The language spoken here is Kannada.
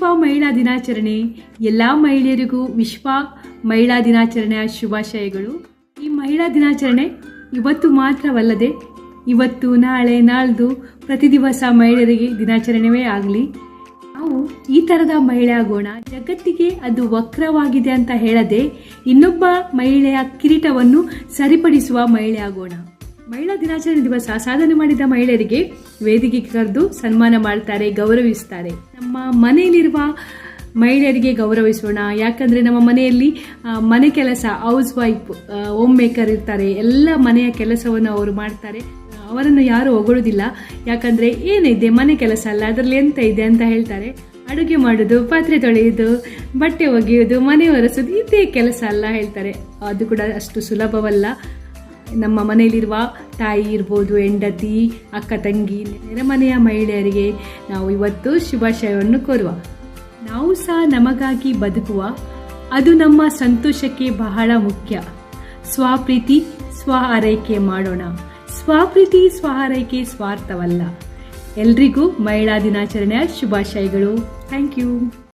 ವಿಶ್ವ ಮಹಿಳಾ ದಿನಾಚರಣೆ. ಎಲ್ಲ ಮಹಿಳೆಯರಿಗೂ ವಿಶ್ವ ಮಹಿಳಾ ದಿನಾಚರಣೆಯ ಶುಭಾಶಯಗಳು. ಈ ಮಹಿಳಾ ದಿನಾಚರಣೆ ಇವತ್ತು ಮಾತ್ರವಲ್ಲದೆ ಇವತ್ತು, ನಾಳೆ, ನಾಳ್ದು ಪ್ರತಿ ದಿವಸ ಮಹಿಳೆಯರಿಗೆ ದಿನಾಚರಣೆಯೇ ಆಗಲಿ. ನಾವು ಈ ಥರದ ಮಹಿಳೆ ಆಗೋಣ. ಜಗತ್ತಿಗೆ ಅದು ವಕ್ರವಾಗಿದೆ ಅಂತ ಹೇಳದೆ ಇನ್ನೊಬ್ಬ ಮಹಿಳೆಯ ಕಿರೀಟವನ್ನು ಸರಿಪಡಿಸುವ ಮಹಿಳೆ ಆಗೋಣ. ಮಹಿಳಾ ದಿನಾಚರಣೆ ದಿವಸ ಸಾಧನೆ ಮಾಡಿದ ಮಹಿಳೆಯರಿಗೆ ವೇದಿಕೆಗೆ ಕರೆದು ಸನ್ಮಾನ ಮಾಡ್ತಾರೆ, ಗೌರವಿಸ್ತಾರೆ. ನಮ್ಮ ಮನೆಯಲ್ಲಿರುವ ಮಹಿಳೆಯರಿಗೆ ಗೌರವಿಸೋಣ. ಯಾಕಂದರೆ ನಮ್ಮ ಮನೆಯಲ್ಲಿ ಮನೆ ಕೆಲಸ, ಹೌಸ್ ವೈಫ್, ಹೋಮ್ ಮೇಕರ್ ಇರ್ತಾರೆ. ಎಲ್ಲ ಮನೆಯ ಕೆಲಸವನ್ನು ಅವರು ಮಾಡ್ತಾರೆ. ಅವರನ್ನು ಯಾರು ಹೊಗಳುವುದಿಲ್ಲ. ಯಾಕಂದರೆ ಏನಿದೆ, ಮನೆ ಕೆಲಸ ಅಲ್ಲ, ಅದರಲ್ಲಿ ಎಂತ ಇದೆ ಅಂತ ಹೇಳ್ತಾರೆ. ಅಡುಗೆ ಮಾಡೋದು, ಪಾತ್ರೆ ತೊಳೆಯೋದು, ಬಟ್ಟೆ ಒಗೆಯೋದು, ಮನೆ ಒರೆಸೋದು ಇದೇ ಕೆಲಸ ಅಲ್ಲ ಹೇಳ್ತಾರೆ. ಅದು ಕೂಡ ಅಷ್ಟು ಸುಲಭವಲ್ಲ. ನಮ್ಮ ಮನೆಯಲ್ಲಿರುವ ತಾಯಿ ಇರ್ಬೋದು, ಹೆಂಡತಿ, ಅಕ್ಕ ತಂಗಿ, ನೆರೆಮನೆಯ ಮಹಿಳೆಯರಿಗೆ ನಾವು ಇವತ್ತು ಶುಭಾಶಯವನ್ನು ಕೋರುವ. ನಾವು ಸಹ ನಮಗಾಗಿ ಬದುಕುವ, ಅದು ನಮ್ಮ ಸಂತೋಷಕ್ಕೆ ಬಹಳ ಮುಖ್ಯ. ಸ್ವಪ್ರೀತಿ, ಸ್ವ ಆರೈಕೆ ಮಾಡೋಣ. ಸ್ವಪ್ರೀತಿ, ಸ್ವ ಆರೈಕೆ ಸ್ವಾರ್ಥವಲ್ಲ. ಎಲ್ರಿಗೂ ಮಹಿಳಾ ದಿನಾಚರಣೆಯ ಶುಭಾಶಯಗಳು. Thank you.